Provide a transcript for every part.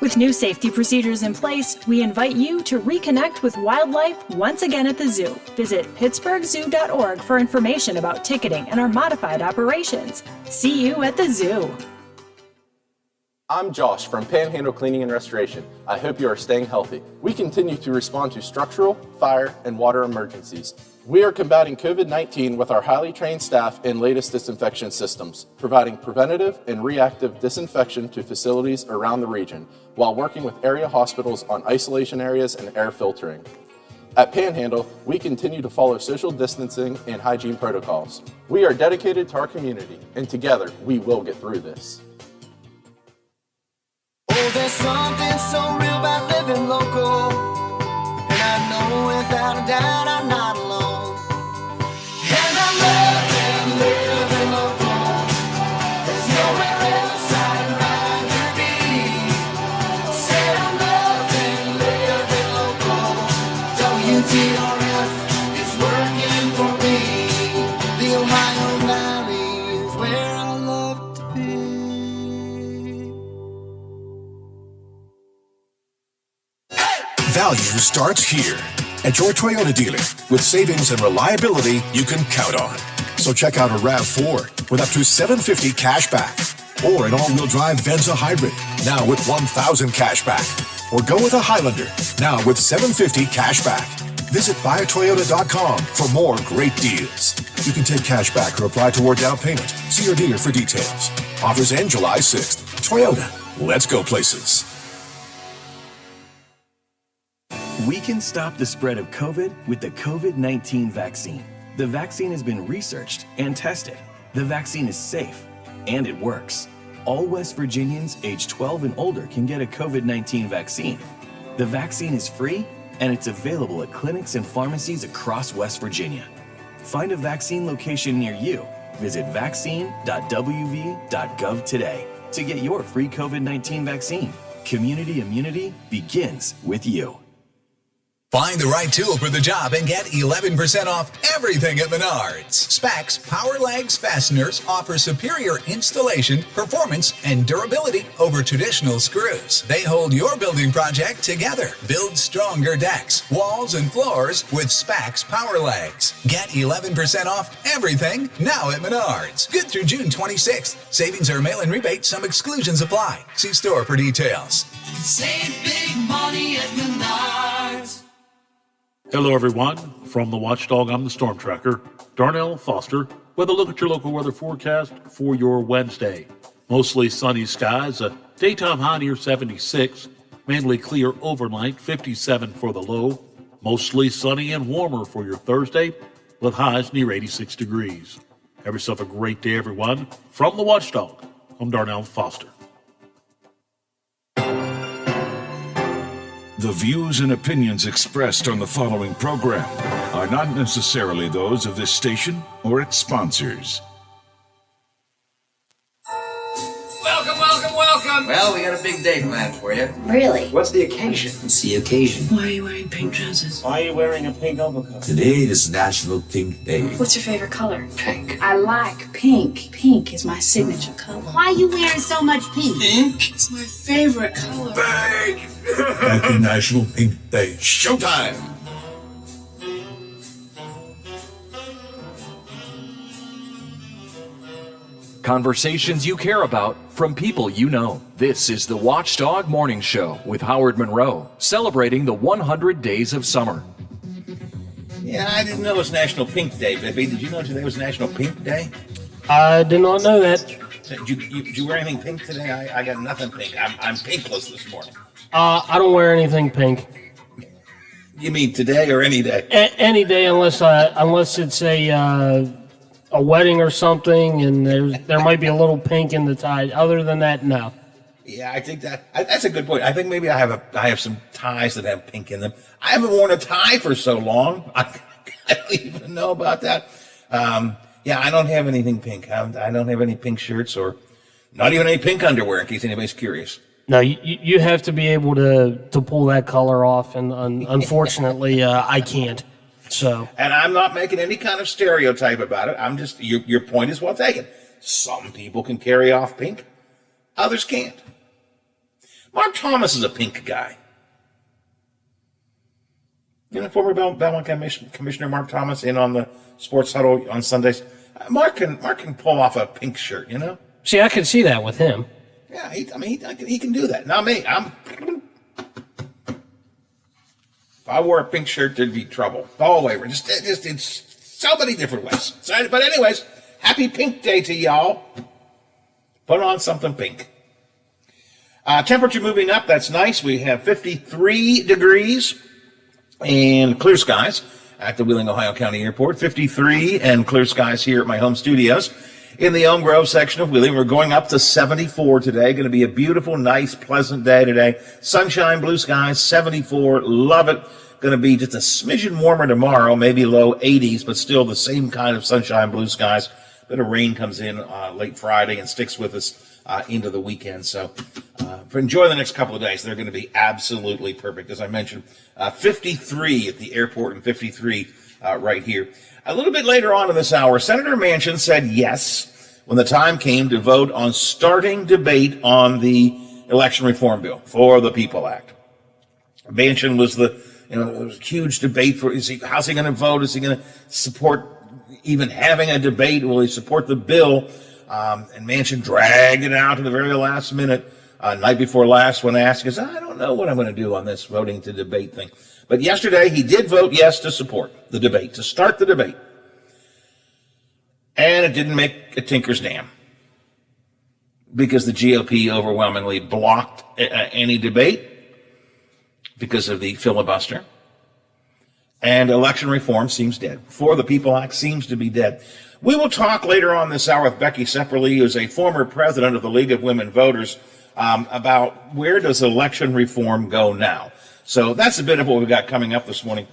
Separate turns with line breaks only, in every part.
With new safety procedures in place, we invite you to reconnect with wildlife once again at the zoo. Visit pittsburghzoo.org for information about ticketing and our modified operations. See you at the zoo.
I'm Josh from Panhandle Cleaning and Restoration. I hope you are staying healthy. We continue to respond to structural, fire, and water emergencies. We are combating COVID-19 with our highly trained staff and latest disinfection systems, providing preventative and reactive disinfection to facilities around the region, while working with area hospitals on isolation areas and air filtering. At Panhandle, we continue to follow social distancing and hygiene protocols. We are dedicated to our community, and together we will get through this.
Oh, there's something so real about living local, and I know without a doubt I'm not alone. And I love living local. There's nowhere else I'd rather be. Said I'm loving living local. WTRF is working for me. The Ohio Valley is where I love to be.
Value starts here at your Toyota dealer with savings and reliability you can count on. So check out a RAV4 with up to $750 cash back, or an all-wheel drive Venza Hybrid now with $1,000 cash back, or go with a Highlander now with $750 cash back. Visit buyatoyota.com for more great deals. You can take cash back or apply toward down payment. See your dealer for details. Offers end July 6th. Toyota, let's go places.
We can stop the spread of COVID with the COVID-19 vaccine. The vaccine has been researched and tested. The vaccine is safe and it works. All West Virginians age 12 and older can get a COVID-19 vaccine. The vaccine is free and it's available at clinics and pharmacies across West Virginia. Find a vaccine location near you. Visit vaccine.wv.gov today to get your free COVID-19 vaccine. Community immunity begins with you.
Find the right tool for the job and get 11% off everything at Menards. Spax Power Legs Fasteners offer superior installation, performance, and durability over traditional screws. They hold your building project together. Build stronger decks, walls, and floors with Spax Power Legs. Get 11% off everything now at Menards. Good through June 26th. Savings are mail-in rebate. Some exclusions apply. See store for details.
Save big money at Menards.
Hello, everyone. From the Watchdog, I'm the Storm Tracker, Darnell Foster, with a look at your local weather forecast for your Wednesday. Mostly sunny skies, a daytime high near 76, mainly clear overnight, 57 for the low. Mostly sunny and warmer for your Thursday, with highs near 86 degrees. Have yourself a great day, everyone. From the Watchdog, I'm Darnell Foster.
The views and opinions expressed on the following program are not necessarily those of this station or its sponsors.
Welcome, welcome, welcome.
Well, we got a big day planned for you.
Really?
What's the occasion?
It's the occasion.
Why are you wearing pink trousers?
Why are you wearing a pink overcoat?
Today is National Pink Day.
What's your favorite color?
Pink.
I like pink. Pink is my signature color.
Why are you wearing so much pink?
Pink? It's my favorite color.
Pink! Happy National Pink Day.
Showtime!
Conversations you care about from people you know. This is the Watchdog Morning Show with Howard Monroe, celebrating the 100 days of summer.
Yeah, I didn't know it was National Pink Day, Biffy. Did you know today was National Pink Day?
I did not know that.
Did you wear anything pink today? I got nothing pink. I'm pinkless this morning.
I don't wear anything pink.
You mean today or any day?
Any day, unless it's a wedding or something, and there might be a little pink in the tie. Other than that, no.
Yeah, I think that's a good point. I think maybe I have some ties that have pink in them. I haven't worn a tie for so long. I don't even know about that. Yeah, I don't have anything pink. I don't have any pink shirts or not even any pink underwear, in case anybody's curious.
No, you have to be able to pull that color off, and unfortunately, I can't. So,
and I'm not making any kind of stereotype about it. I'm just your point is well taken. Some people can carry off pink, others can't. Mark Thomas is a pink guy. You know, former Belmont Commissioner Mark Thomas in on the Sports Huddle on Sundays. Mark can pull off a pink shirt. You know.
See, I could see that with him.
Yeah, he can do that. Not me. If I wore a pink shirt, there'd be trouble all the way. Just in so many different ways. So, but anyways, happy Pink Day to y'all. Put on something pink. Temperature moving up. That's nice. We have 53 degrees and clear skies at the Wheeling, Ohio County Airport. 53 and clear skies here at my home studios. In the Elm Grove section of Wheeling, we're going up to 74 today. Going to be a beautiful, nice, pleasant day today. Sunshine, blue skies, 74. Love it. Going to be just a smidgen warmer tomorrow, maybe low 80s, but still the same kind of sunshine, blue skies. Bit of rain comes in late Friday and sticks with us into the weekend. So enjoy the next couple of days. They're going to be absolutely perfect. As I mentioned, 53 at the airport and 53 right here. A little bit later on in this hour, Senator Manchin said yes when the time came to vote on starting debate on the election reform bill for the People Act. Manchin was there was a huge debate for how's he going to vote? Is he going to support even having a debate? Will he support the bill? And Manchin dragged it out to the very last minute, night before last, when asked, he goes, I don't know what I'm going to do on this voting to debate thing. But yesterday, he did vote yes to support the debate, to start the debate. And it didn't make a tinker's damn, because the GOP overwhelmingly blocked any debate because of the filibuster. And election reform seems dead. For the People Act seems to be dead. We will talk later on this hour with Becky Sepperly, who is a former president of the League of Women Voters, about where does election reform go now. So that's a bit of what we've got coming up this morning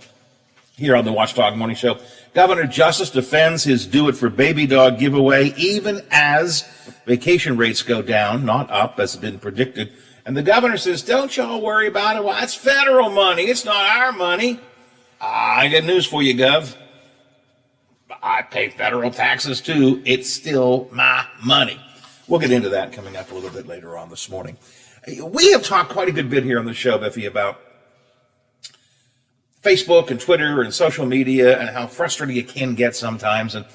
here on the Watchdog Morning Show. Governor Justice defends his Do It for Baby Dog giveaway even as vacation rates go down, not up as had been predicted. And the governor says, don't y'all worry about it. Well, it's federal money. It's not our money. I got news for you, Gov. I pay federal taxes too. It's still my money. We'll get into that coming up a little bit later on this morning. We have talked quite a good bit here on the show, Biffy, about Facebook and Twitter and social media and how frustrating it can get sometimes. And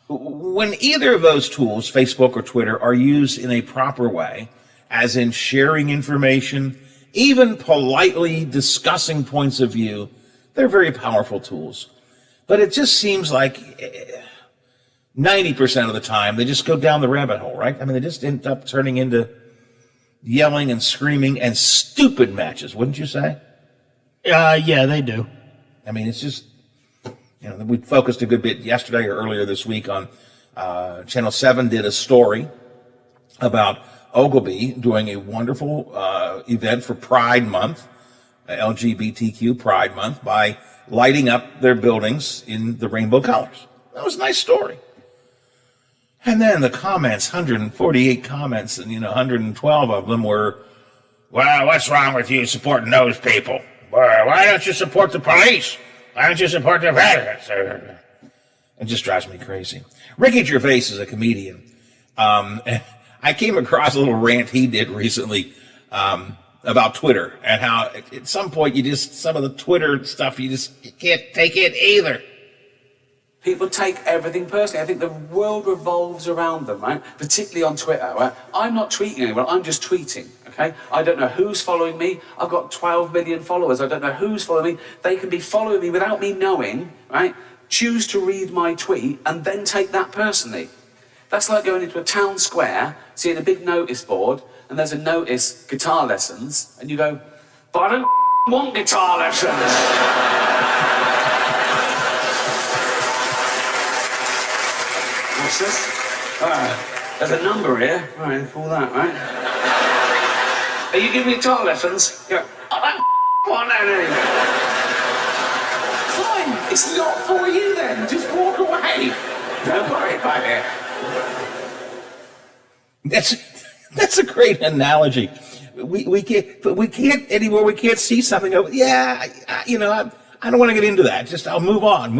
when either of those tools, Facebook or Twitter, are used in a proper way, as in sharing information, even politely discussing points of view, they're very powerful tools. But it just seems like 90% of the time they just go down the rabbit hole, right? I mean, they just end up turning into yelling and screaming and stupid matches, wouldn't you say?
Yeah, they do.
I mean, it's just, we focused a good bit yesterday or earlier this week on Channel 7 did a story about Ogilvy doing a wonderful event for Pride Month, LGBTQ Pride Month, by lighting up their buildings in the rainbow colors. That was a nice story. And then the comments, 148 comments, and 112 of them were, well, what's wrong with you supporting those people? Why don't you support the police? Why don't you support the veterans? It just drives me crazy. Ricky Gervais is a comedian. I came across a little rant he did recently about Twitter and how at some point some of the Twitter stuff, you can't take it either.
People take everything personally. I think the world revolves around them, right? Particularly on Twitter, right? I'm not tweeting anyone, I'm just tweeting, okay? I don't know who's following me. I've got 12 million followers. I don't know who's following me. They can be following me without me knowing, right? Choose to read my tweet and then take that personally. That's like going into a town square, seeing a big notice board, and there's a notice, guitar lessons, and you go, but I don't want guitar lessons. What's this? All right, there's a number here. All right, pull that, right? Are you giving me guitar lessons? You go, I don't want any. Fine, it's not for you then. Just walk away. Don't worry about it.
That's a great analogy. We can't anymore. We can't see something. I don't want to get into that. I'll move on.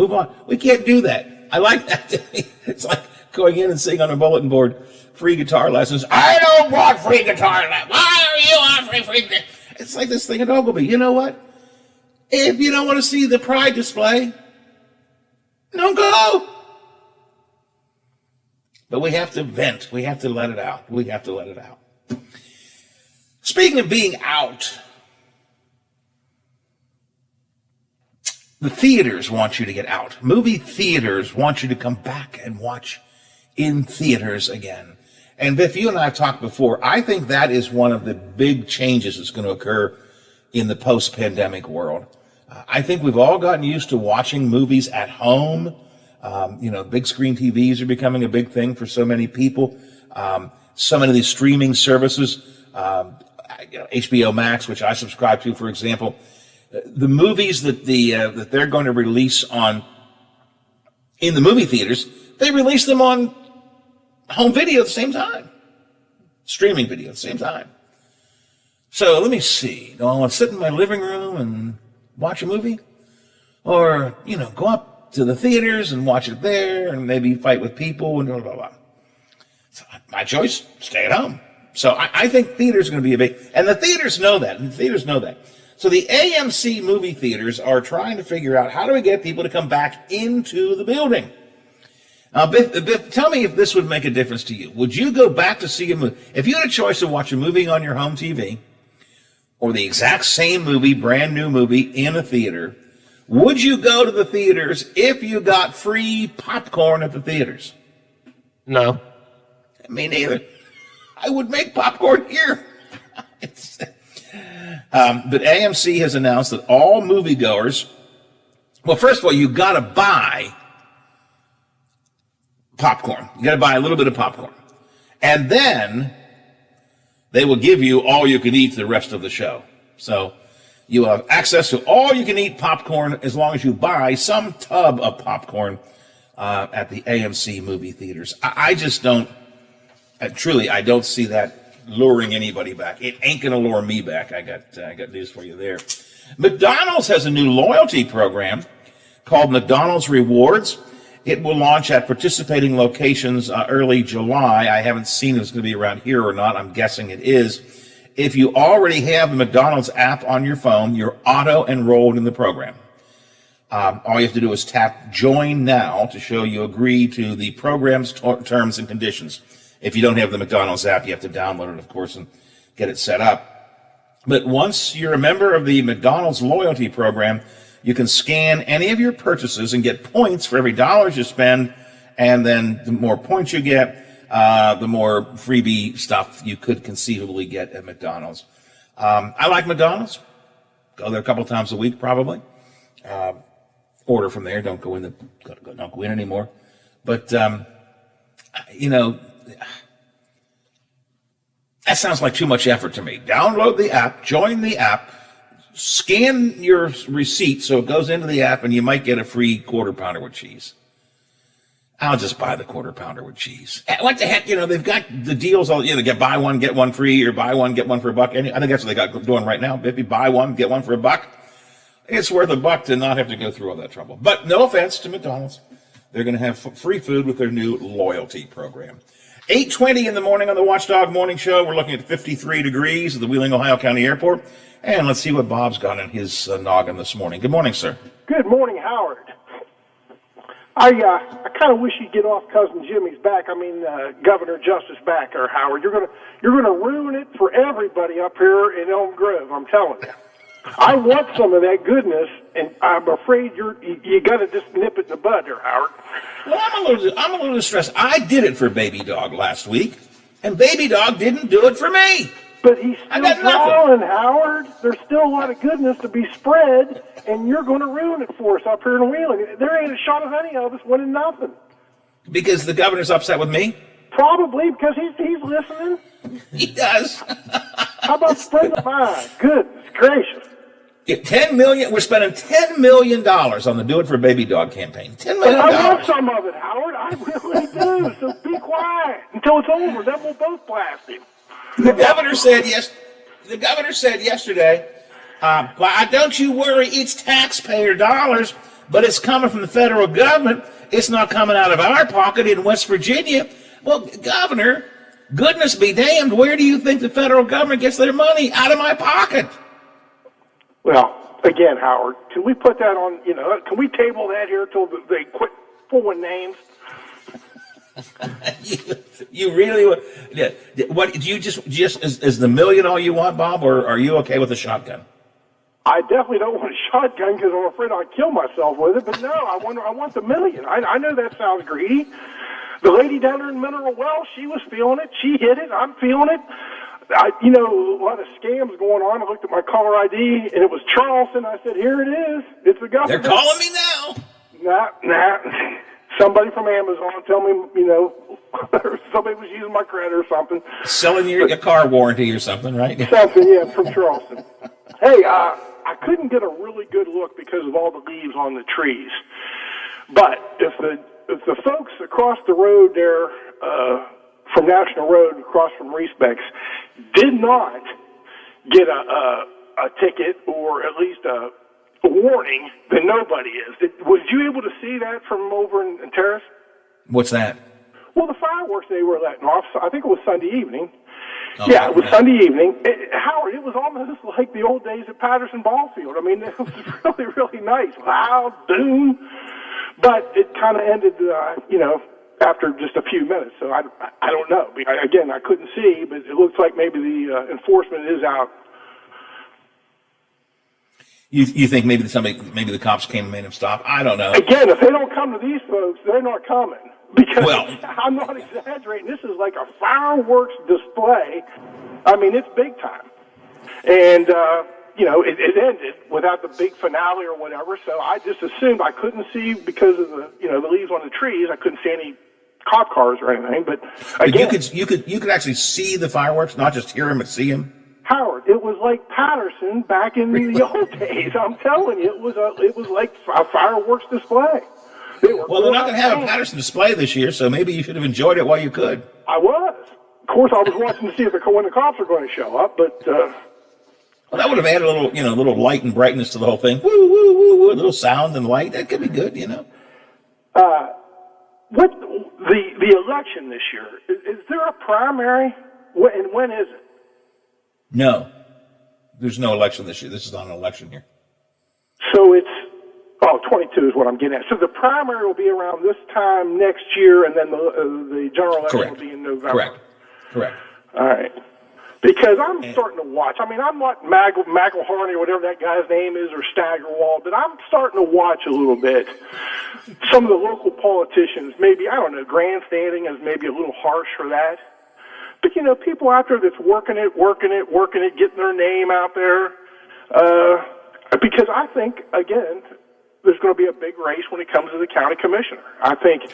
We can't do that. I like that. It's like going in and seeing on a bulletin board, free guitar lessons. I don't want free guitar lessons. Why are you offering free? It's like this thing at Ogilvy. You know what? If you don't want to see the Pride display, don't go. But we have to vent. We have to let it out. Speaking of being out, the theaters want you to get out. Movie theaters want you to come back and watch in theaters again. And Biff, you and I have talked before. I think that is one of the big changes that's going to occur in the post-pandemic world. I think we've all gotten used to watching movies at home. Big screen TVs are becoming a big thing for so many people. So many of these streaming services, HBO Max, which I subscribe to, for example, the movies that they're going to release in the movie theaters, they release them on home video at the same time, streaming video at the same time. So let me see. Do I want to sit in my living room and watch a movie, or go up to the theaters and watch it there, and maybe fight with people and blah blah blah? So my choice: stay at home. So I think theaters are going to be a big, and the theaters know that. So the AMC movie theaters are trying to figure out how do we get people to come back into the building. Now, Biff, tell me if this would make a difference to you. Would you go back to see a movie? If you had a choice to watch a movie on your home TV or the exact same movie, brand new movie, in a theater, would you go to the theaters if you got free popcorn at the theaters?
No.
Me neither. I would make popcorn here. But AMC has announced that all moviegoers, well, first of all, you got to buy popcorn. You got to buy a little bit of popcorn. And then they will give you all you can eat the rest of the show. So you have access to all you can eat popcorn as long as you buy some tub of popcorn at the AMC movie theaters. I just don't, truly, I don't see that luring anybody back. It ain't going to lure me back. I got news for you there. McDonald's has a new loyalty program called McDonald's Rewards. It will launch at participating locations early July. I haven't seen if it's going to be around here or not. I'm guessing it is. If you already have the McDonald's app on your phone, you're auto-enrolled in the program. All you have to do is tap Join Now to show you agree to the program's terms and conditions. If you don't have the McDonald's app, you have to download it, of course, and get it set up. But once you're a member of the McDonald's loyalty program, you can scan any of your purchases and get points for every dollar you spend, and then the more points you get, the more freebie stuff you could conceivably get at McDonald's. I like McDonald's. Go there a couple times a week, probably. Order from there. Don't go in anymore. But that sounds like too much effort to me. Download the app, join the app, scan your receipt so it goes into the app, and you might get a free quarter pounder with cheese. I'll just buy the quarter pounder with cheese. Like the heck, they've got the deals all, they get buy one, get one free, or buy one, get one for a buck. I think that's what they got doing right now. If you buy one, get one for a buck, it's worth a buck to not have to go through all that trouble. But no offense to McDonald's. They're going to have free food with their new loyalty program. 8:20 in the morning on the Watchdog Morning Show. We're looking at 53 degrees at the Wheeling, Ohio County Airport. And let's see what Bob's got in his noggin this morning. Good morning, sir.
Good morning, Howard. I kind of wish you'd get off Cousin Jimmy's back. Governor Justice back there, Howard. You're gonna ruin it for everybody up here in Elm Grove. I'm telling you. I want some of that goodness, and I'm afraid you got to just nip it in the bud there, Howard.
Well, I'm a little distressed. I did it for Baby Dog last week, and Baby Dog didn't do it for me.
But he's still growing, Howard. There's still a lot of goodness to be spread, and you're going to ruin it for us up here in Wheeling. There ain't a shot of any of us winning nothing.
Because the governor's upset with me?
Probably, because he's listening.
He does.
How about spreading the my goodness gracious.
$10 million. We're spending $10 million on the Do It for Baby Dog campaign. $10 million.
And I want some of it, Howard. I really do. So be quiet until it's over. Then we'll both blast him.
The governor said yesterday, don't you worry, it's taxpayer dollars, but it's coming from the federal government. It's not coming out of our pocket in West Virginia. Well, Governor, goodness be damned, where do you think the federal government gets their money? Out of my pocket.
Well, again, Howard, can we put that on, can we table that here until they quit pulling names?
You really would? What do you just is the million all you want, Bob, or are you okay with a shotgun?
I definitely don't want a shotgun because I'm afraid I'll kill myself with it. But no, I want the million. I know that sounds greedy. The lady down there in Mineral Wells, she was feeling it. She hit it. I'm feeling it. A lot of scams going on. I looked at my caller ID, and it was Charleston. I said, here it is. It's the government.
They're calling me now.
Nah. Somebody from Amazon tell me, somebody was using my credit or something.
Selling your car warranty or something, right?
Something, yeah, from Charleston. Hey, I couldn't get a really good look because of all the leaves on the trees. But if the folks across the road there, from National Road, across from Respects, did not get a ticket or at least a warning, then nobody is. Was you able to see that from over in Terrace?
What's that?
Well, the fireworks they were letting off, I think it was Sunday evening. Okay. Yeah, it was Sunday evening. Howard, it was almost like the old days at Patterson Ballfield. It was really, really nice. Loud, boom. But it kind of ended, after just a few minutes. So I don't know. Again, I couldn't see, but it looks like maybe the enforcement is out
You think maybe the cops came and made him stop? I don't know.
Again, if they don't come to these folks, they're not coming. Because I'm not exaggerating. This is like a fireworks display. I mean, it's big time. And, it ended without the big finale or whatever, so I just assumed I couldn't see because of the leaves on the trees. I couldn't see any cop cars or anything. But again,
you could actually see the fireworks, not just hear them, but see them.
Howard, it was like Patterson back in the old days. I'm telling you, it was like a fireworks display.
Well, they're not going to have a Patterson display this year, so maybe you should have enjoyed it while you could.
I was. Of course, I was watching to see when the cops were going to show up, but.
Well, that would have added a little light and brightness to the whole thing. Woo, woo, woo, woo, a little sound and light. That could be good,
What the election this year? Is there a primary? And when is it?
No, there's no election this year. This is not an election year.
So it's 22 is what I'm getting at. So the primary will be around this time next year, and then the general election will be in November.
Correct.
All right. Because I'm starting to watch. I mean, I'm not McElharney or whatever that guy's name is, or Staggerwald, but I'm starting to watch a little bit. Some of the local politicians, maybe, I don't know, grandstanding is maybe a little harsh for that. But, people out there that's working it, getting their name out there. Because I think, again, there's going to be a big race when it comes to the county commissioner. I think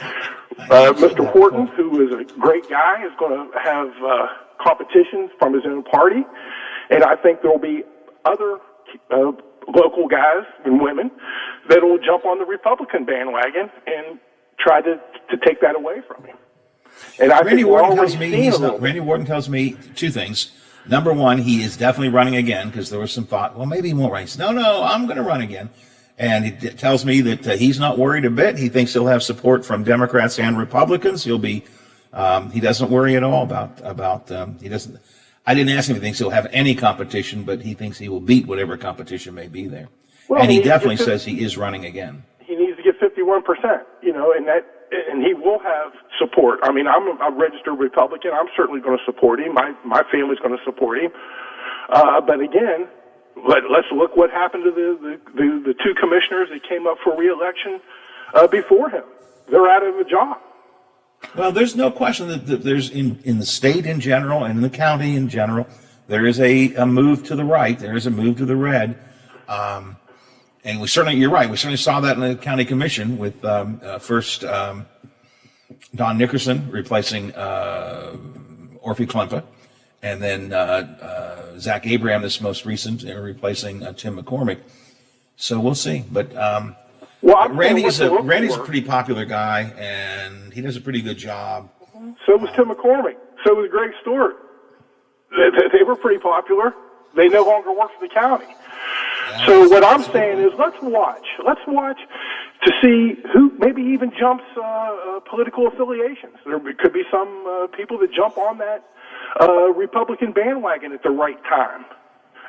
Mr. Horton, who is a great guy, is going to have competition from his own party. And I think there will be other local guys and women that will jump on the Republican bandwagon and try to take that away from him. And I
Randy Wharton tells me two things. Number one, he is definitely running again, because there was some thought, well, maybe he won't run. He said, no, I'm going to run again. And he tells me that he's not worried a bit. He thinks he'll have support from Democrats and Republicans. He'll be, he doesn't worry at all about he doesn't, I didn't ask him if he thinks he'll have any competition, but he thinks he will beat whatever competition may be there.
Well,
and he definitely says he is running again.
He needs to get 51%, and he will have support. I mean, I'm a registered Republican. I'm certainly going to support him. My family's going to support him. But again, let's look what happened to the two commissioners that came up for re-election before him. They're out of a job.
Well, there's no question that there's in the state in general and in the county in general, there is a move to the right. There is a move to the red. And you're right, we certainly saw that in the county commission with first Don Nickerson replacing Orphy Klempa, and then Zach Abraham, this most recent, replacing Tim McCormick. So we'll see. But Randy's a pretty popular guy, and he does a pretty good job.
So was Tim McCormick. So was Greg Stewart. They were pretty popular. They no longer work for the county. So what I'm saying is let's watch to see who maybe even jumps political affiliations. There could be some people that jump on that Republican bandwagon at the right time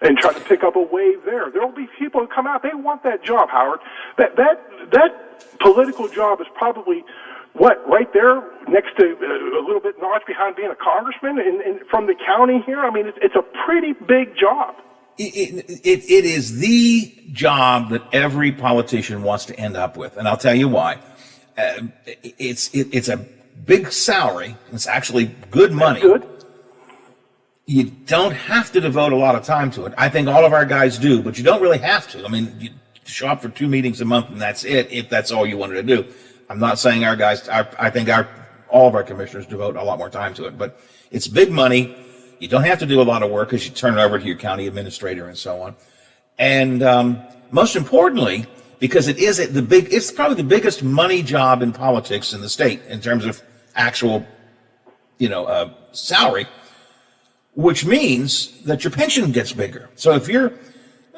and try to pick up a wave there. There will be people who come out, they want that job, Howard. That political job is probably right there next to a little bit notch behind being a congressman and from the county here. I mean, it's a pretty big job.
It is the job that every politician wants to end up with, and I'll tell you why. It's a big salary. It's actually good money.
That's good.
You don't have to devote a lot of time to it. I think all of our guys do, but you don't really have to. I mean, you show up for 2 meetings a month, and that's it. If that's all you wanted to do, I'm not saying our guys. I think all of our commissioners devote a lot more time to it, but it's big money. You don't have to do a lot of work because you turn it over to your county administrator and so on. And most importantly, because it's probably the biggest money job in politics in the state in terms of actual, salary, which means that your pension gets bigger. So if you're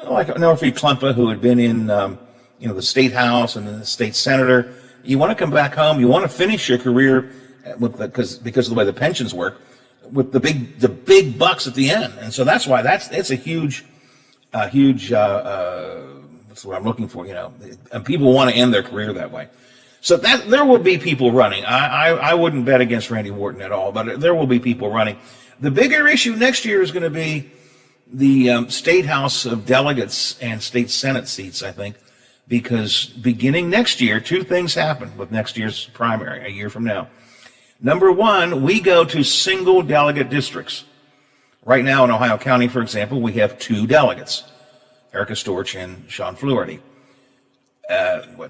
like Orphy Klempa, who had been in, the state house and then the state senator, you want to come back home, you want to finish your career because of the way the pensions work, with the big bucks at the end. And so that's why it's a huge that's what I'm looking for, and people want to end their career that way. So that there will be people running. I wouldn't bet against Randy Wharton at all, but there will be people running. The bigger issue next year is going to be the State House of Delegates and State Senate seats, I think, because beginning next year, two things happen with next year's primary, a year from now. Number one, we go to single delegate districts. Right now in Ohio County, for example, we have 2 delegates, Erica Storch and Sean Fluharty.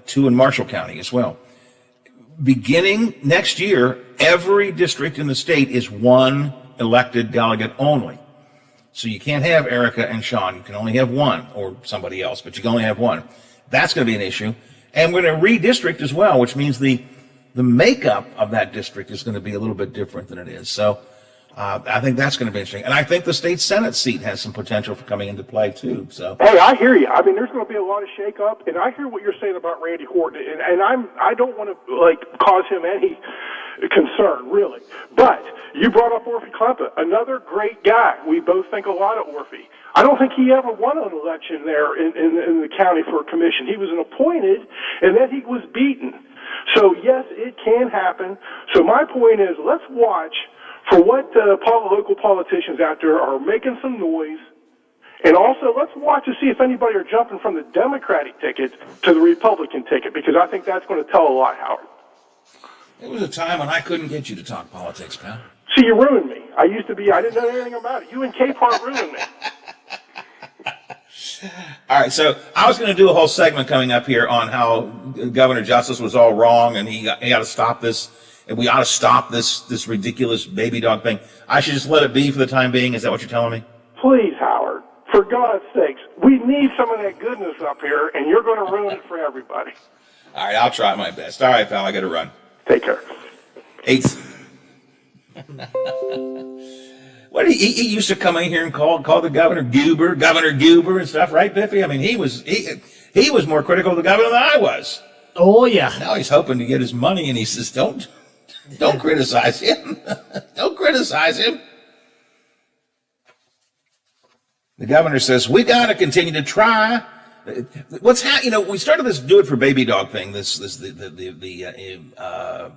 2 in Marshall County as well. Beginning next year, every district in the state is 1 elected delegate only. So you can't have Erica and Sean. You can only have 1, or somebody else, but you can only have 1. That's going to be an issue. And we're going to redistrict as well, which means the makeup of that district is going to be a little bit different than it is. So I think that's going to be interesting. And I think the state Senate seat has some potential for coming into play, too. So
hey, I hear you. I mean, there's going to be a lot of shakeup, and I hear what you're saying about Randy Horton, and I don't want to cause him any concern, really. But you brought up Orphy Klumpa, another great guy. We both think a lot of Orphy. I don't think he ever won an election there in the county for a commission. He was an appointed, and then he was beaten. So, yes, it can happen. So my point is, let's watch for what local politicians out there are making some noise. And also, let's watch to see if anybody are jumping from the Democratic ticket to the Republican ticket, because I think that's going to tell a lot, Howard.
there was a time when I couldn't get you to talk politics, pal.
See, you ruined me. I didn't know anything about it. You and Capehart ruined me.
All right, so I was going to do a whole segment coming up here on how Governor Justice was all wrong, and he got to stop this, and we ought to stop this ridiculous baby dog thing. I should just let it be for the time being. Is that what you're telling me?
Please, Howard, for God's sakes, we need some of that goodness up here, and you're going to ruin it for everybody.
All right, I'll try my best. All right, pal, I got to run.
Take care.
8. What he used to come in here and call the Governor Goober and stuff, right, Biffy? I mean, he was more critical of the governor than I was.
Oh yeah.
Now he's hoping to get his money, and he says, "Don't criticize him. Don't criticize him." The governor says, "We got to continue to try." We started this "Do It for Baby Dog" thing. The $1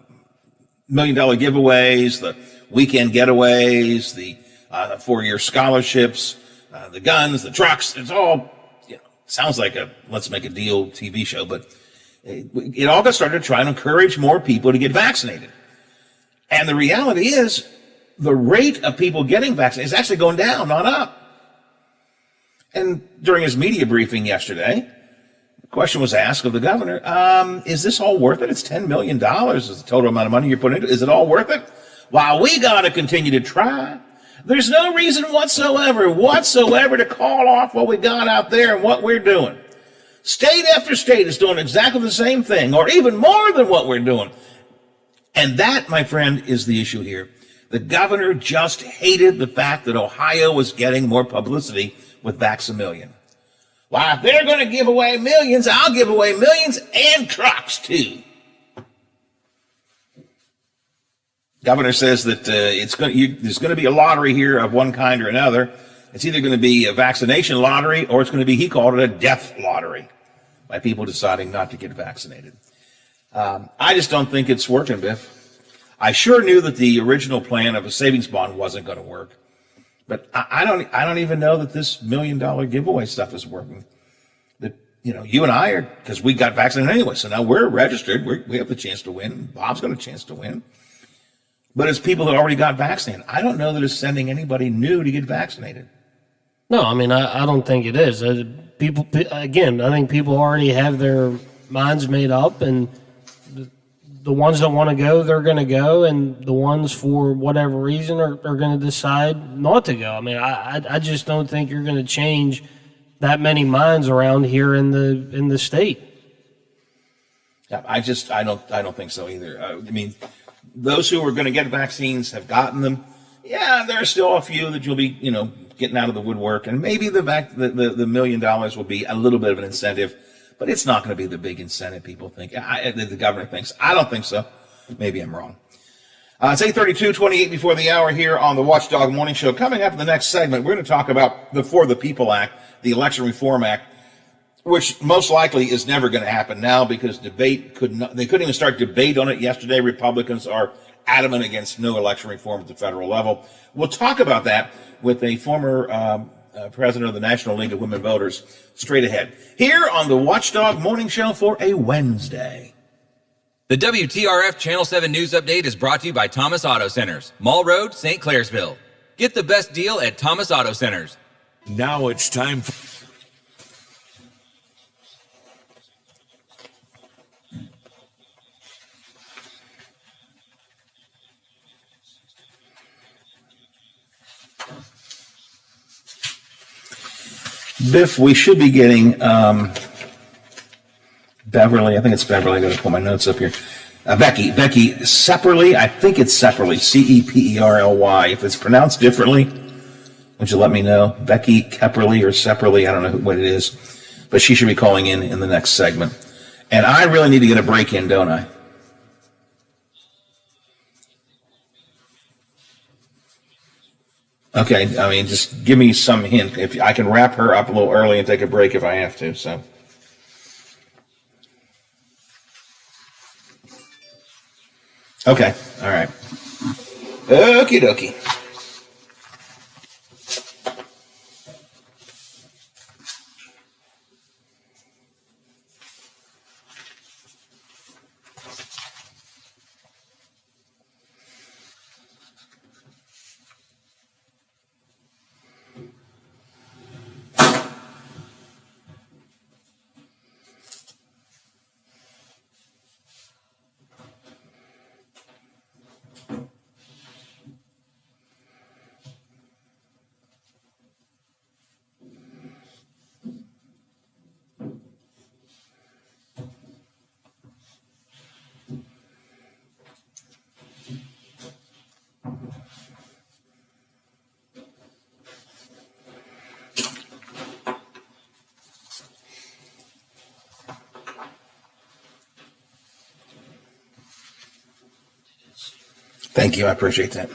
million giveaways, the weekend getaways, the 4-year scholarships, the guns, the trucks. It's all, sounds like a let's make a deal TV show, but it all got started to try and encourage more people to get vaccinated. And the reality is the rate of people getting vaccinated is actually going down, not up. And during his media briefing yesterday, the question was asked of the governor, is this all worth it? It's $10 million is the total amount of money you're putting into it. Is it all worth it? While we got to continue to try, there's no reason whatsoever to call off what we got out there and what we're doing. State after state is doing exactly the same thing, or even more than what we're doing. And that, my friend, is the issue here. The governor just hated the fact that Ohio was getting more publicity with Vax-A-Million. Well, if they're going to give away millions, I'll give away millions and trucks, too. Governor says that there's going to be a lottery here of one kind or another. It's either going to be a vaccination lottery, or it's going to be, he called it a death lottery, by people deciding not to get vaccinated. I just don't think it's working, Biff. I sure knew that the original plan of a savings bond wasn't going to work. But I don't even know that this $1 million giveaway stuff is working. That, you and I are, because we got vaccinated anyway, so now we're registered. We have the chance to win. Bob's got a chance to win. But it's people that already got vaccinated. I don't know that it's sending anybody new to get vaccinated.
No, I mean, I don't think it is. I think people already have their minds made up, and the ones that want to go, they're going to go, and the ones for whatever reason are going to decide not to go. I mean, I just don't think you're going to change that many minds around here in the state.
Yeah, I don't think so either. I mean, those who are going to get vaccines have gotten them. Yeah, there are still a few that you'll be, getting out of the woodwork, and maybe the $1 million will be a little bit of an incentive. But it's not going to be the big incentive people think. The governor thinks. I don't think so. Maybe I'm wrong. It's 8:32, 28 before the hour here on the Watchdog Morning Show. Coming up in the next segment, we're going to talk about the For the People Act, the Election Reform Act, which most likely is never going to happen now because they couldn't even start debate on it yesterday. Republicans are adamant against no election reform at the federal level. We'll talk about that with a former president of the National League of Women Voters, straight ahead. Here on the Watchdog Morning Show for a Wednesday.
The WTRF Channel 7 News Update is brought to you by Thomas Auto Centers, Mall Road, St. Clairsville. Get the best deal at Thomas Auto Centers.
Now it's time for...
Biff, we should be getting Beverly. I think it's Beverly. I got to pull my notes up here. Becky Sepperly. I think it's Sepperly. Ceperly. If it's pronounced differently, would you let me know? Becky Kepperly or Sepperly. I don't know what it is, but she should be calling in the next segment. And I really need to get a break in, don't I? Okay, I mean, just give me some hint. If I can wrap her up a little early and take a break if I have to, so. Okay, all right. Okie dokie. Thank you. I appreciate that.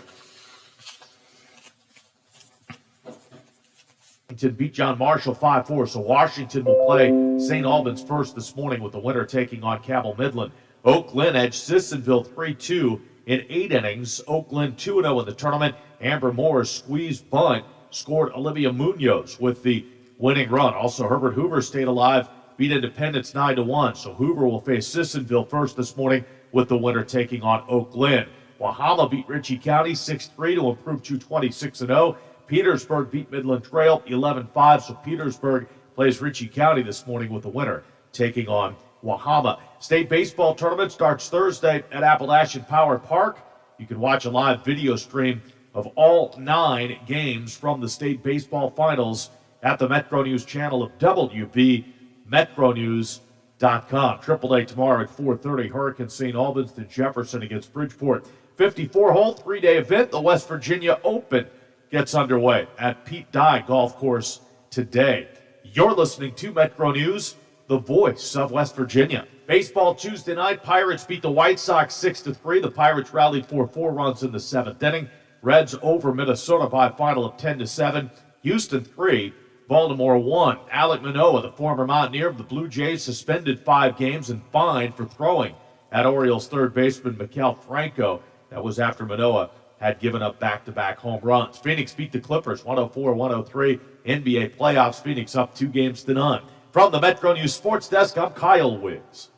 Washington beat John Marshall 5-4, so Washington will play St. Albans first this morning with the winner taking on Cabell Midland. Oak Glen edged Sissonville 3-2 in 8 innings. Oak Glen 2-0 in the tournament. Amber Moore's squeeze bunt scored Olivia Munoz with the winning run. Also, Herbert Hoover stayed alive, beat Independence 9-1. So Hoover will face Sissonville first this morning with the winner taking on Oak Glen. Wahama beat Ritchie County 6-3 to improve to 26-0. Petersburg beat Midland Trail 11-5. So Petersburg plays Ritchie County this morning with the winner taking on Wahama. State baseball tournament starts Thursday at Appalachian Power Park. You can watch a live video stream of all 9 games from the state baseball finals at the Metro News channel of WB MetroNews.com. AAA tomorrow at 4:30. Hurricane St. Albans to Jefferson against Bridgeport. 54-hole 3-day event. The West Virginia Open gets underway at Pete Dye Golf Course today. You're listening to Metro News, the voice of West Virginia. Baseball Tuesday night. Pirates beat the White Sox 6-3. The Pirates rallied for 4 runs in the 7th inning. Reds over Minnesota by a final of 10-7. Houston 3, Baltimore 1. Alek Manoah, the former Mountaineer of the Blue Jays, suspended 5 games and fined for throwing at Orioles third baseman Maikel Franco. That was after Manoah had given up back-to-back home runs. Phoenix beat the Clippers 104-103. NBA playoffs, Phoenix up 2-0. From the Metro News Sports Desk, I'm Kyle Wiggs.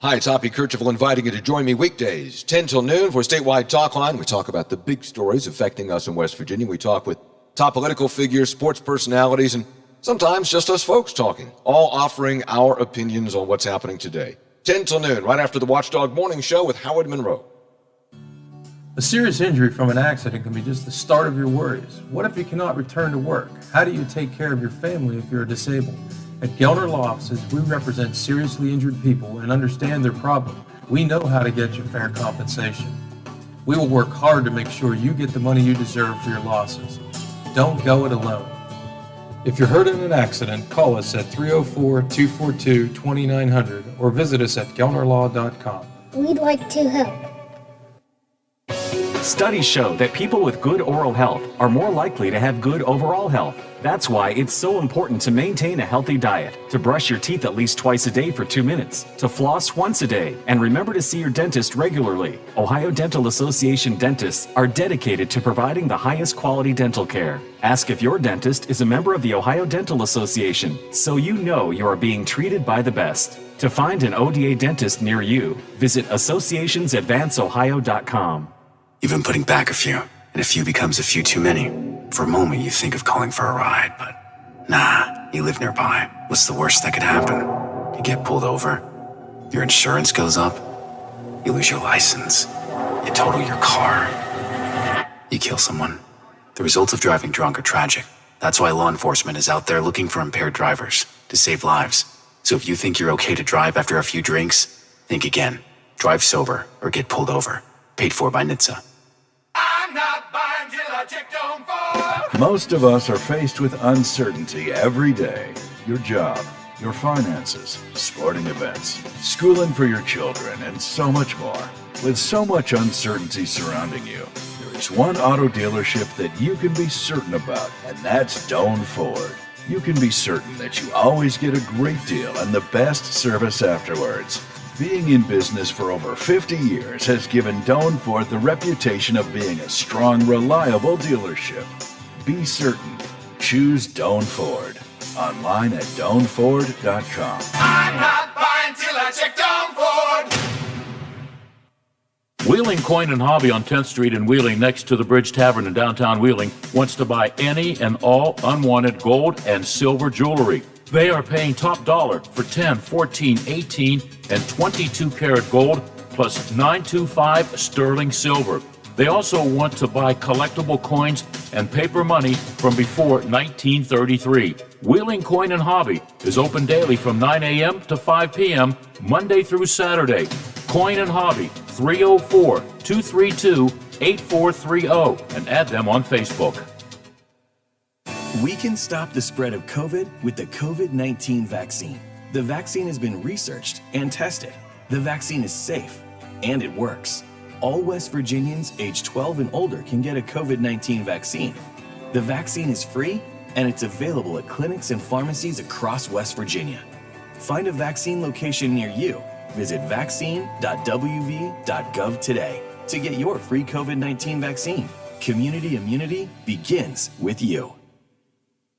Hi, it's Hoppy Kercheval inviting you to join me weekdays, 10 till noon for Statewide Talk Line. We talk about the big stories affecting us in West Virginia. We talk with top political figures, sports personalities, and sometimes just us folks talking, all offering our opinions on what's happening today. 10 till noon, right after the Watchdog Morning Show with Howard Monroe.
A serious injury from an accident can be just the start of your worries. What if you cannot return to work? How do you take care of your family if you're disabled? At Gelner Law Offices, we represent seriously injured people and understand their problem. We know how to get you fair compensation. We will work hard to make sure you get the money you deserve for your losses. Don't go it alone. If you're hurt in an accident, call us at 304-242-2900 or visit us at gelnerlaw.com.
We'd like to help.
Studies show that people with good oral health are more likely to have good overall health. That's why it's so important to maintain a healthy diet, to brush your teeth at least twice a day for 2 minutes, to floss once a day, and remember to see your dentist regularly. Ohio Dental Association dentists are dedicated to providing the highest quality dental care. Ask if your dentist is a member of the Ohio Dental Association so you know you are being treated by the best. To find an ODA dentist near you, visit associationsadvanceohio.com.
You've been putting back a few, and a few becomes a few too many. For a moment, you think of calling for a ride, but nah, you live nearby. What's the worst that could happen? You get pulled over, your insurance goes up, you lose your license, you total your car, you kill someone. The results of driving drunk are tragic. That's why law enforcement is out there looking for impaired drivers to save lives. So if you think you're okay to drive after a few drinks, think again. Drive sober or get pulled over. Paid for by NHTSA.
Most of us are faced with uncertainty every day. Your job, your finances, sporting events, schooling for your children, and so much more. With so much uncertainty surrounding you, there is one auto dealership that you can be certain about, and that's Doan Ford. You can be certain that you always get a great deal and the best service afterwards. Being in business for over 50 years has given Doan Ford the reputation of being a strong, reliable dealership. Be certain. Choose Doan Ford. Online at doanford.com.
I'm not buying till I check Doan Ford.
Wheeling Coin and Hobby on 10th Street in Wheeling, next to the Bridge Tavern in downtown Wheeling, wants to buy any and all unwanted gold and silver jewelry. They are paying top dollar for 10, 14, 18, and 22 karat gold plus 925 sterling silver. They also want to buy collectible coins and paper money from before 1933. Wheeling Coin and Hobby is open daily from 9 a.m. to 5 p.m. Monday through Saturday. Coin and Hobby, 304-232-8430, and add them on Facebook.
We can stop the spread of COVID with the COVID-19 vaccine. The vaccine has been researched and tested. The vaccine is safe, and it works. All West Virginians age 12 and older can get a COVID-19 vaccine. The vaccine is free, and it's available at clinics and pharmacies across West Virginia. Find a vaccine location near you. Visit vaccine.wv.gov today to get your free COVID-19 vaccine. Community immunity begins with you.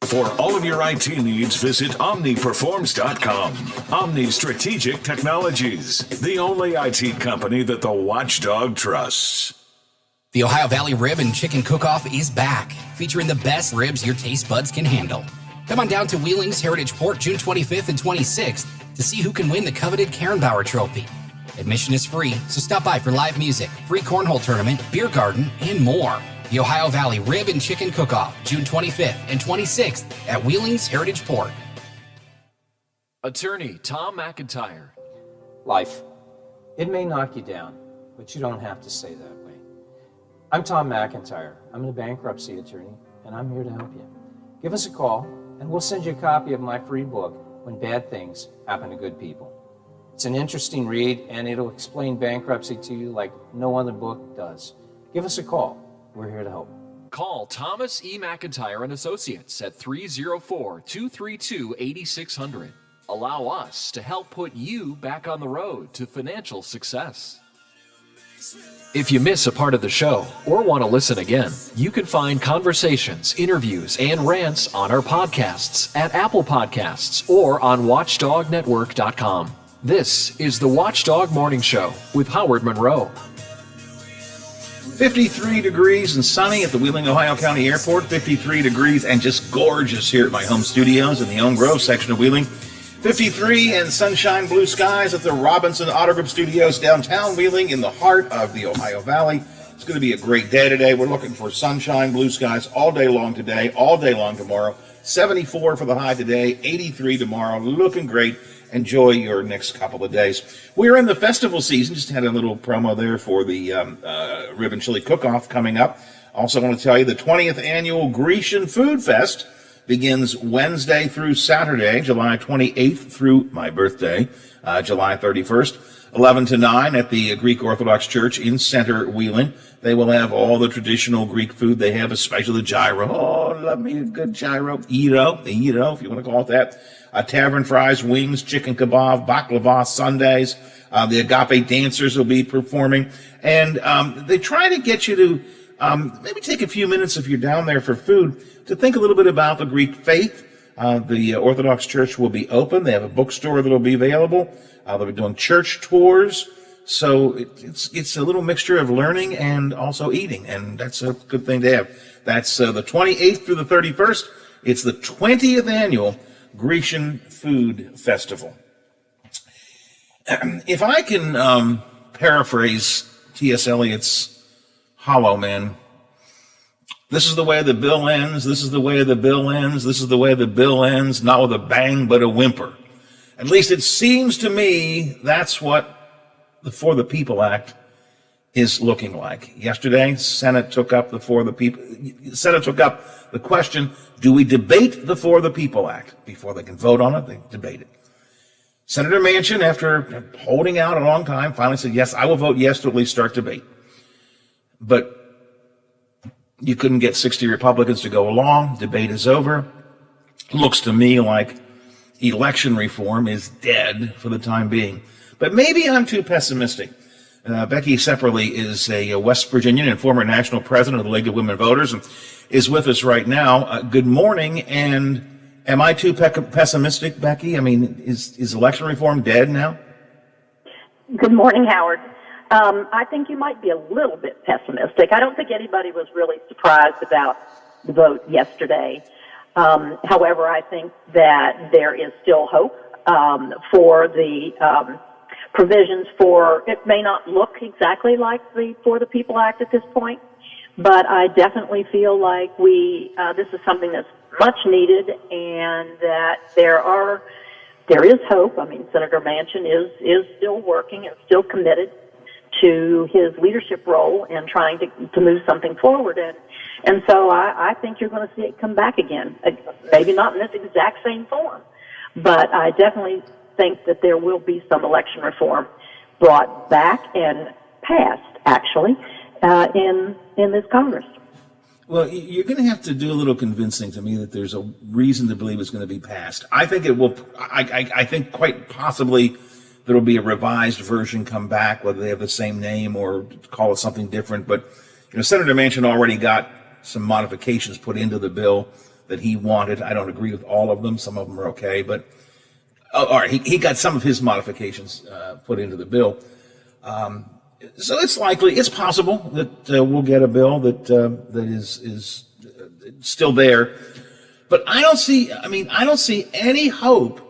For all of your IT needs, visit OmniPerforms.com. Omni Strategic Technologies, the only IT company that the Watchdog trusts.
The Ohio Valley Rib and Chicken Cook-Off is back, featuring the best ribs your taste buds can handle. Come on down to Wheeling's Heritage Port June 25th and 26th to see who can win the coveted Karenbauer Trophy. Admission is free, so stop by for live music, free cornhole tournament, beer garden, and more. The Ohio Valley Rib and Chicken Cook-Off, June 25th and 26th at Wheeling's Heritage Port.
Attorney Tom McIntyre.
Life. It may knock you down, but you don't have to stay that way. I'm Tom McIntyre. I'm a bankruptcy attorney, and I'm here to help you. Give us a call, and we'll send you a copy of my free book, When Bad Things Happen to Good People. It's an interesting read, and it'll explain bankruptcy to you like no other book does. Give us a call. We're here to help.
Call Thomas E. McIntyre and Associates at 304-232-8600. Allow us to help put you back on the road to financial success. If you miss a part of the show or want to listen again, you can find conversations, interviews, and rants on our podcasts at Apple Podcasts or on WatchdogNetwork.com. This is the Watchdog Morning Show with Howard Monroe.
53 degrees and sunny at the Wheeling, Ohio County Airport. 53 degrees and just gorgeous here at my home studios in the Elm Grove section of Wheeling. 53 and sunshine, blue skies at the Robinson Auto Group Studios downtown Wheeling in the heart of the Ohio Valley. It's going to be a great day today. We're looking for sunshine, blue skies all day long today, all day long tomorrow. 74 for the high today, 83 tomorrow. Looking great. Enjoy your next couple of days. We're in the festival season. Just had a little promo there for the Rib and Chili Cook-Off coming up. Also want to tell you the 20th annual Grecian Food Fest begins Wednesday through Saturday, July 28th through my birthday, July 31st. 11 to 9 at the Greek Orthodox Church in Center Wheeling. They will have all the traditional Greek food they have, especially the gyro. Oh, love me a good gyro. Gyro, if you want to call it that. Tavern fries, wings, chicken kebab, baklava, sundaes. The Agape dancers will be performing. And they try to get you to maybe take a few minutes if you're down there for food to think a little bit about the Greek faith. The Orthodox Church will be open. They have a bookstore that will be available. They'll be doing church tours. So it's a little mixture of learning and also eating, and that's a good thing to have. That's the 28th through the 31st. It's the 20th annual Grecian Food Festival. If I can paraphrase T.S. Eliot's Hollow Man, this is the way the bill ends, this is the way the bill ends, this is the way the bill ends, not with a bang but a whimper. At least it seems to me that's what the For the People Act is looking like. Yesterday, Senate took up the question, do we debate the For the People Act? Before they can vote on it, they debate it. Senator Manchin, after holding out a long time, finally said, yes, I will vote yes to at least start debate. But you couldn't get 60 Republicans to go along. Debate is over. Looks to me like election reform is dead for the time being. But maybe I'm too pessimistic. Becky Sepperly is a West Virginian and former national president of the League of Women Voters and is with us right now. Good morning. And am I too pessimistic, Becky? I mean, is election reform dead now?
Good morning, Howard. I think you might be a little bit pessimistic. I don't think anybody was really surprised about the vote yesterday. However, I think that there is still hope for the provisions for, it may not look exactly like the For the People Act at this point, but I definitely feel like this is something that's much needed and that there is hope. I mean, Senator Manchin is still working and still committed to his leadership role in trying to move something forward. And so I think you're going to see it come back again. Maybe not in this exact same form, but I definitely think that there will be some election reform brought back and passed, actually, in this Congress.
Well, you're going to have to do a little convincing to me that there's a reason to believe it's going to be passed. I think it will. I think quite possibly there will be a revised version come back, whether they have the same name or call it something different. But Senator Manchin already got some modifications put into the bill that he wanted. I don't agree with all of them. Some of them are okay, but all right, he got some of his modifications put into the bill. So it's possible that we'll get a bill that is still there. But I don't see any hope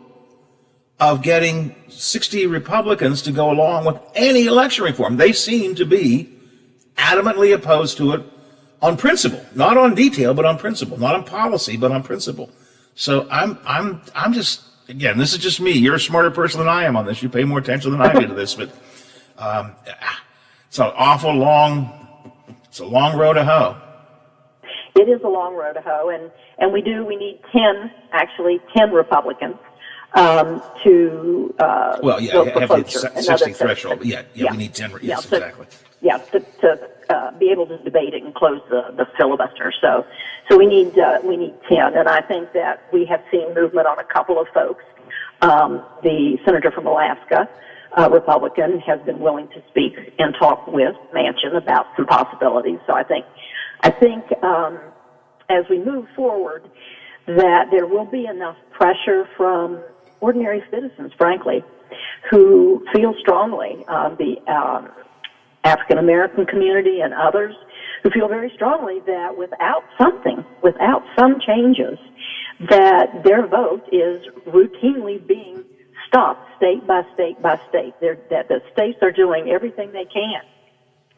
of getting 60 Republicans to go along with any election reform. They seem to be adamantly opposed to it on principle, not on detail, but on principle, not on policy, but on principle. So I'm just, again, this is just me. You're a smarter person than I am on this. You pay more attention than I do to this, but it's an awful it's a long road to hoe.
It is a long road to hoe, and we need 10 Republicans to
well, yeah,
vote
have
for
the
cloture.
60 threshold. Yeah, we need 10. Yes, exactly.
Yeah, to be able to debate it and close the filibuster. So we need 10, and I think that we have seen movement on a couple of folks. The senator from Alaska, Republican, has been willing to speak and talk with Manchin about some possibilities. So I think as we move forward, that there will be enough pressure from ordinary citizens, frankly, who feel strongly, the African American community and others who feel very strongly that without some changes, that their vote is routinely being stopped state by state by state. That the states are doing everything they can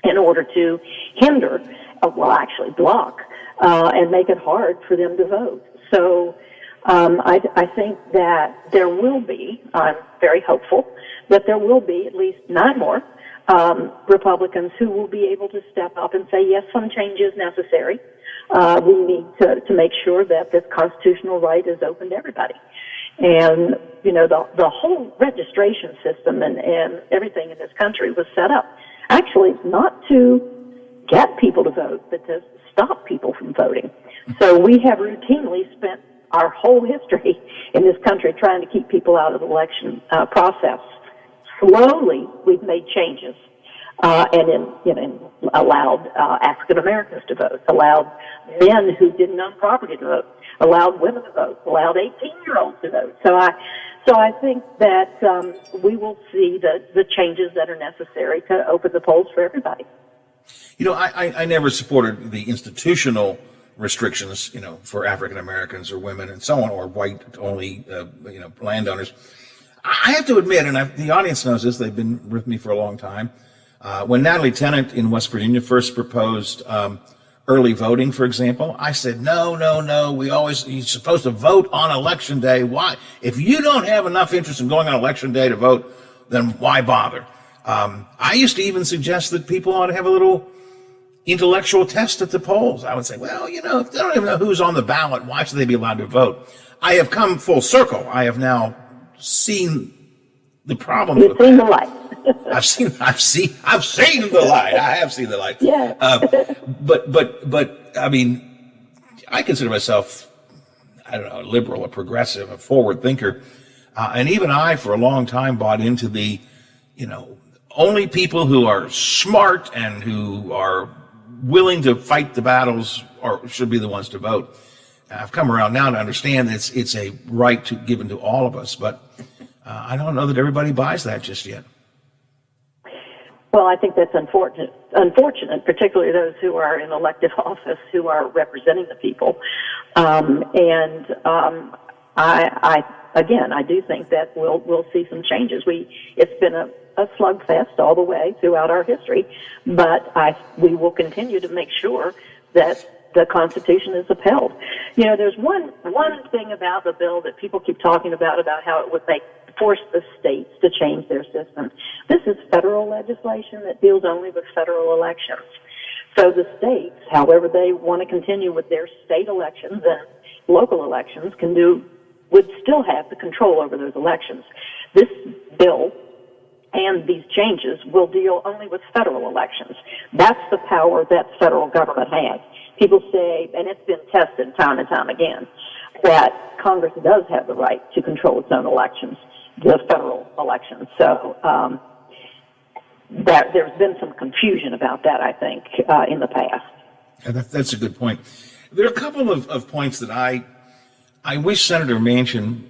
in order to hinder, block, and make it hard for them to vote. So I think that there will be, I'm very hopeful, that there will be at least 9 more Republicans who will be able to step up and say, yes, some change is necessary. We need to make sure that this constitutional right is open to everybody. And, the whole registration system and everything in this country was set up actually not to get people to vote, but to stop people from voting. So we have routinely spent our whole history in this country trying to keep people out of the election process. Slowly, we've made changes, and allowed African Americans to vote, allowed men who didn't own property to vote, allowed women to vote, allowed 18-year-olds to vote. So I think that we will see the changes that are necessary to open the polls for everybody.
I never supported the institutional restrictions, for African Americans or women and so on, or white only, landowners. I have to admit, and the audience knows this, they've been with me for a long time. When Natalie Tennant in West Virginia first proposed early voting, for example, I said, no, you're supposed to vote on election day. Why? If you don't have enough interest in going on election day to vote, then why bother? I used to even suggest that people ought to have a little intellectual test at the polls. I would say, well, if they don't even know who's on the ballot, why should they be allowed to vote? I have come full circle. I have now seen the problem.
You've seen the light.
I've seen the light. I have seen the light.
Yeah.
But I mean, I consider myself, I don't know, a liberal, a progressive, a forward thinker. And even I, for a long time, bought into the, only people who are smart and who are willing to fight the battles should be the ones to vote. I've come around now to understand that it's a right given to all of us, but I don't know that everybody buys that just yet.
Well, I think that's unfortunate, particularly those who are in elected office who are representing the people. I do think that we'll see some changes. It's been a slugfest all the way throughout our history, but we will continue to make sure that the Constitution is upheld. There's one thing about the bill that people keep talking about how it would force the states to change their system. This is federal legislation that deals only with federal elections. So the states, however they want to continue with their state elections and local elections, would still have the control over those elections. This bill and these changes will deal only with federal elections. That's the power that federal government has. People say, and it's been tested time and time again, that Congress does have the right to control its own elections, the federal elections. So there's been some confusion about that, I think, in the past.
And that's a good point. There are a couple of points that I wish Senator Manchin,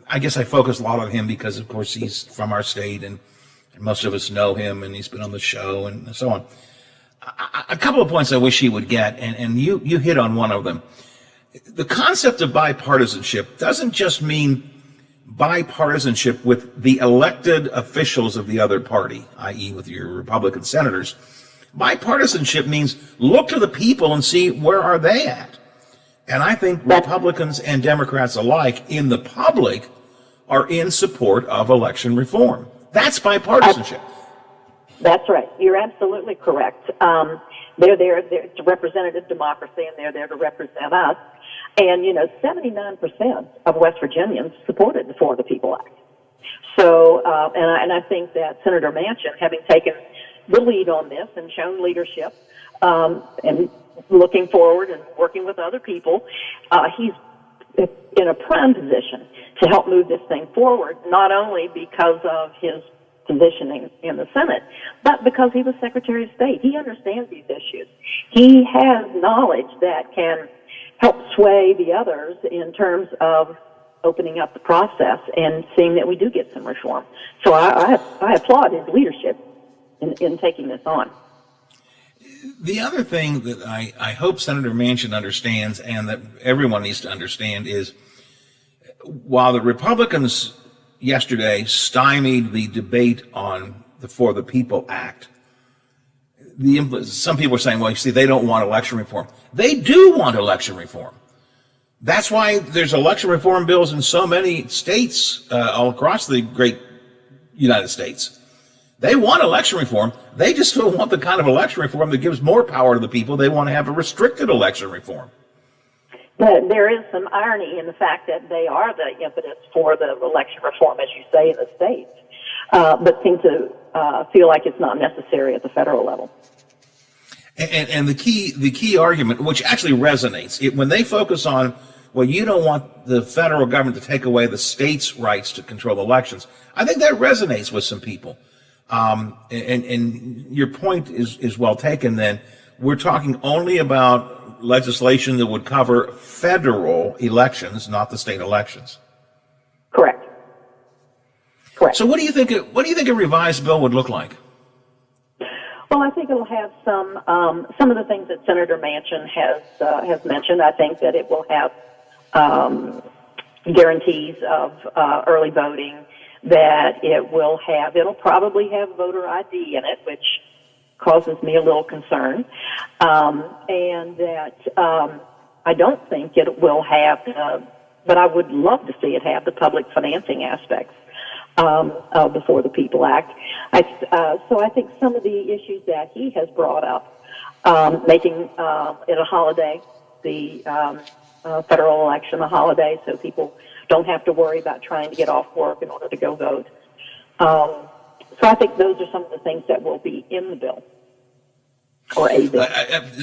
I guess I focus a lot on him because, of course, he's from our state and most of us know him and he's been on the show and so on. A couple of points I wish he would get, and you hit on one of them. The concept of bipartisanship doesn't just mean bipartisanship with the elected officials of the other party, i.e. with your Republican senators. Bipartisanship means look to the people and see where are they at. And I think Republicans and Democrats alike in the public are in support of election reform. That's bipartisanship.
That's right. You're absolutely correct. They're there. It's representative democracy, and they're there to represent us. And, 79% of West Virginians supported the For the People Act. So, and I think that Senator Manchin, having taken the lead on this and shown leadership, and looking forward and working with other people, he's in a prime position to help move this thing forward, not only because of his positioning in the Senate, but because he was Secretary of State. He understands these issues. He has knowledge that can help sway the others in terms of opening up the process and seeing that we do get some reform. So I applaud his leadership in taking this on.
The other thing that I hope Senator Manchin understands and that everyone needs to understand is while the Republicans yesterday stymied the debate on the For the People Act, some people are saying, well, you see, they don't want election reform. They do want election reform. That's why there's election reform bills in so many states all across the great United States. They want election reform. They just don't want the kind of election reform that gives more power to the people. They want to have a restricted election reform.
But there is some irony in the fact that they are the impetus for the election reform, as you say, in the states, but seem to feel like it's not necessary at the federal level.
And the key argument, which actually resonates, when they focus on, well, you don't want the federal government to take away the states' rights to control elections. I think that resonates with some people. And your point is well taken. Then we're talking only about legislation that would cover federal elections, not the state elections.
Correct.
So what do you think a revised bill would look like?
Well, I think it'll have some of the things that Senator Manchin has mentioned. I think that it will have guarantees of early voting. That it'll probably have voter ID in it, which causes me a little concern, and that I don't think it will have, but I would love to see it have the public financing aspects of the For the People Act. So I think some of the issues that he has brought up, making it a holiday, the federal election a holiday, so people don't have to worry about trying to get off work in order to go vote. So I think those are some of the things that will be in the bill. Or a bill.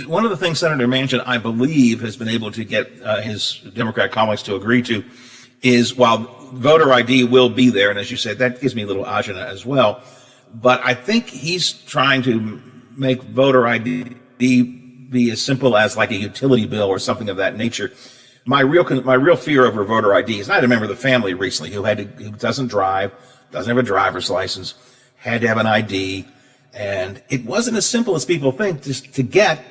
One of the things Senator Manchin, I believe, has been able to get his Democrat colleagues to agree to is, while voter ID will be there, and as you said, that gives me a little agita as well, but I think he's trying to make voter ID be as simple as like a utility bill or something of that nature. My real fear over voter ID is, I had a member of the family recently who doesn't drive, doesn't have a driver's license, had to have an ID, and it wasn't as simple as people think just to get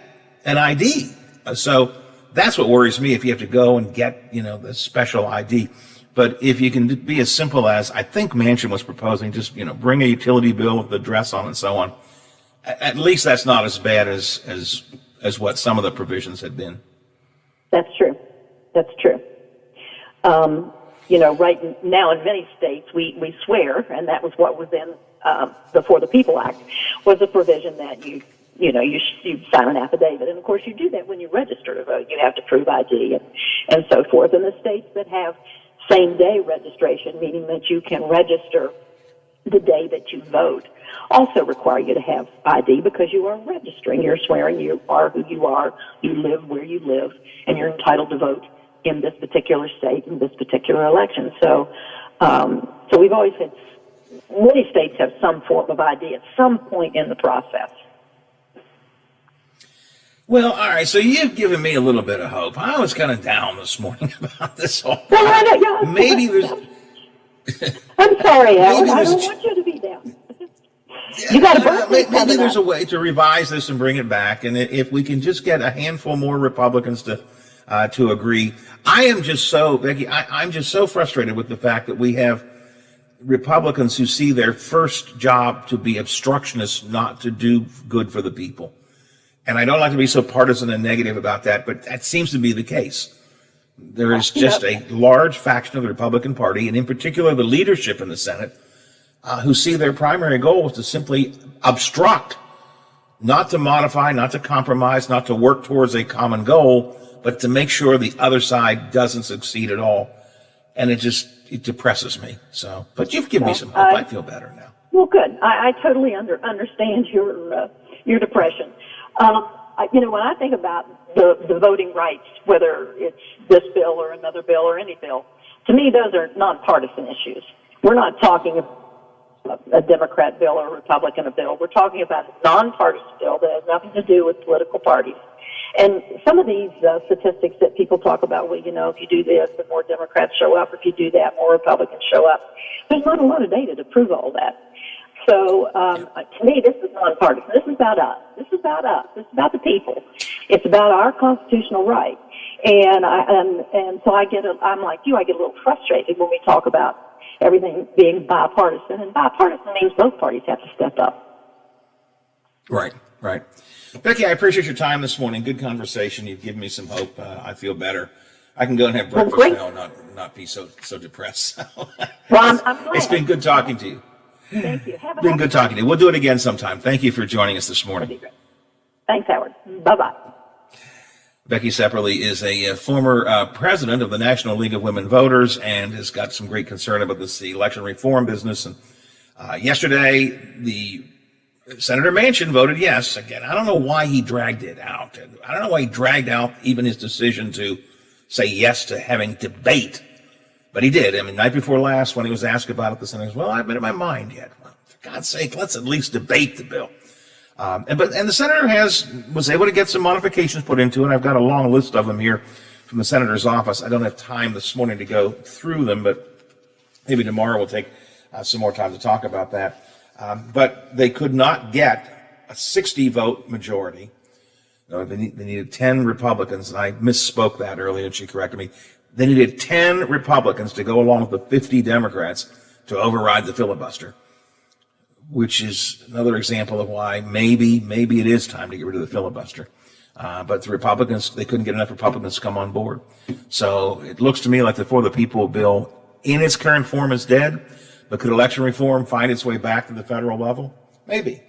an ID. So that's what worries me, if you have to go and get, the special ID. But if you can be as simple as, I think Manchin was proposing, just, bring a utility bill with the address on and so on, at least that's not as bad as what some of the provisions had been.
That's true. That's true. Right now in many states, we swear, and that was what was in the For the People Act, was a provision that you sign an affidavit. And of course you do that when you register to vote. You have to prove ID and so forth. And the states that have same day registration, meaning that you can register the day that you vote, also require you to have ID because you are registering. You're swearing you are who you are, you live where you live, and you're entitled to vote in this particular state, in this particular election. So we've always had, many states have some form of ID at some point in the process.
Well, all right, so you've given me a little bit of hope. I was kind of down this morning about this whole
Well, I know, yeah,
maybe there's...
I'm sorry, Howard. I don't want you to be down. You got a birthday coming
Maybe there's
up.
a way to revise this and bring it back, and if we can just get a handful more Republicans to agree. I am just so, Becky, I'm just so frustrated with the fact that we have Republicans who see their first job to be obstructionists, not to do good for the people. And I don't like to be so partisan and negative about that, but that seems to be the case. There is just a large faction of the Republican Party, and in particular the leadership in the Senate, who see their primary goal is to simply obstruct, not to modify, not to compromise, not to work towards a common goal, but to make sure the other side doesn't succeed at all. And it depresses me. So, but you've given me some hope. I feel better now.
Well, good. I totally understand your depression. When I think about the voting rights, whether it's this bill or another bill or any bill, to me those are nonpartisan issues. We're not talking about a Democrat bill or a Republican bill. We're talking about a nonpartisan bill that has nothing to do with political parties. And some of these statistics that people talk about, well, if you do this, the more Democrats show up. If you do that, more Republicans show up. There's not a lot of data to prove all that. So to me, this is nonpartisan. This is about us. This is about us. This is about the people. It's about our constitutional right. And so I'm like you. I get a little frustrated when we talk about everything being bipartisan. And bipartisan means both parties have to step up.
Right. Becky, I appreciate your time this morning. Good conversation. You've given me some hope. I feel better. I can go and have breakfast now and not be so depressed.
Well, I'm glad.
It's been good talking to you.
Thank you. Have a
Been good talking to you. We'll do it again sometime. Thank you for joining us this morning.
Thanks, Howard. Bye-bye.
Becky Sepperly is a former president of the National League of Women Voters and has got some great concern about this election reform business. And yesterday, the Senator Manchin voted yes. Again, I don't know why he dragged it out. I don't know why he dragged out even his decision to say yes to having debate. But he did. I mean, night before last, when he was asked about it, the Senator said, well, I haven't made up my mind yet. Well, for God's sake, let's at least debate the bill. And the Senator was able to get some modifications put into it. I've got a long list of them here from the Senator's office. I don't have time this morning to go through them, but maybe tomorrow we'll take some more time to talk about that. But they could not get a 60-vote majority. No, they needed 10 Republicans, and I misspoke that earlier, and she corrected me. They needed 10 Republicans to go along with the 50 Democrats to override the filibuster, which is another example of why maybe it is time to get rid of the filibuster. But the Republicans, they couldn't get enough Republicans to come on board. So it looks to me like the For the People bill in its current form is dead, but could election reform find its way back to the federal level? Maybe.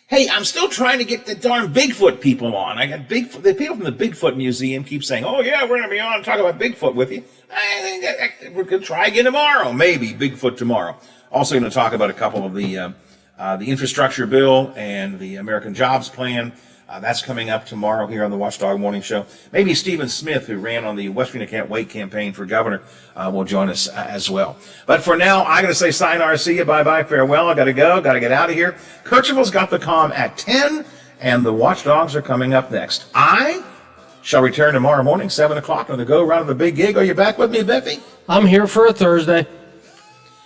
Hey, I'm still trying to get the darn Bigfoot people on. I got the people from the Bigfoot Museum keep saying, oh yeah, we're going to be on and talk about Bigfoot with you. I think we're going to try again tomorrow. Maybe Bigfoot tomorrow. Also going to talk about a couple of the infrastructure bill and the American Jobs Plan. That's coming up tomorrow here on the Watchdog Morning Show. Maybe Stephen Smith, who ran on the West Virginia Can't Wait campaign for governor, will join us as well. But for now, I got to say sayonara, see you, bye-bye, farewell. I got to go, got to get out of here. Kirchhoff's got the comm at 10, and the Watchdogs are coming up next. I shall return tomorrow morning, 7 o'clock, on the Go Round of the Big Gig. Are you back with me, Biffy?
I'm here for a Thursday.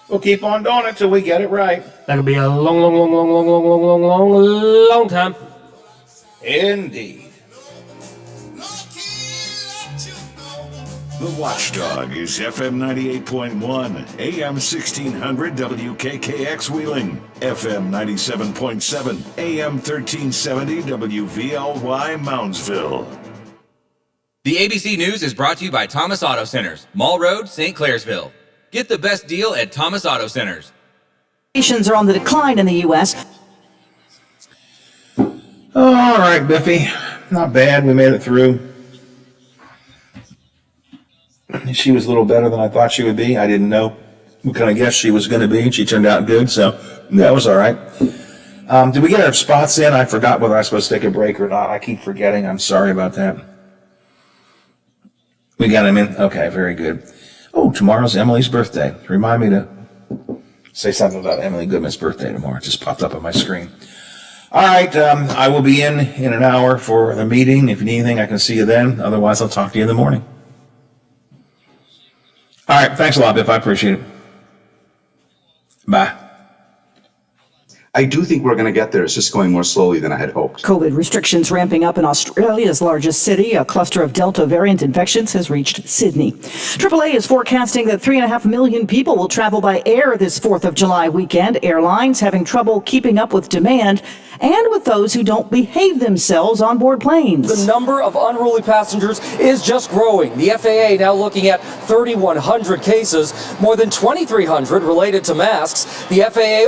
We'll keep on doing it till we get it right.
That could be a long time.
Indeed.
The Watchdog is FM 98.1, AM 1600 WKKX Wheeling, FM 97.7, AM 1370 WVLY Moundsville.
The ABC News is brought to you by Thomas Auto Centers, Mall Road, St. Clairsville. Get the best deal at Thomas Auto Centers.
Are on the decline in the U.S.
All right, Biffy. Not bad. We made it through. She was a little better than I thought she would be. I didn't know what kind of guest she was going to be, and she turned out good, so that was all right. Did we get our spots in? I forgot whether I was supposed to take a break or not. I keep forgetting. I'm sorry about that. We got them in? Okay, very good. Oh, tomorrow's Emily's birthday. Remind me to say something about Emily Goodman's birthday tomorrow. It just popped up on my screen. All right, I will be in an hour for the meeting. If you need anything, I can see you then. Otherwise, I'll talk to you in the morning. All right, thanks a lot, Biff. I appreciate it. Bye.
I do think we're going to get there. It's just going more slowly than I had hoped.
COVID restrictions ramping up in Australia's largest city. A cluster of Delta variant infections has reached Sydney. AAA is forecasting that 3.5 million people will travel by air this 4th of July weekend. Airlines having trouble keeping up with demand and with those who don't behave themselves on board planes.
The number of unruly passengers is just growing. The FAA now looking at 3,100 cases, more than 2,300 related to masks. The FAA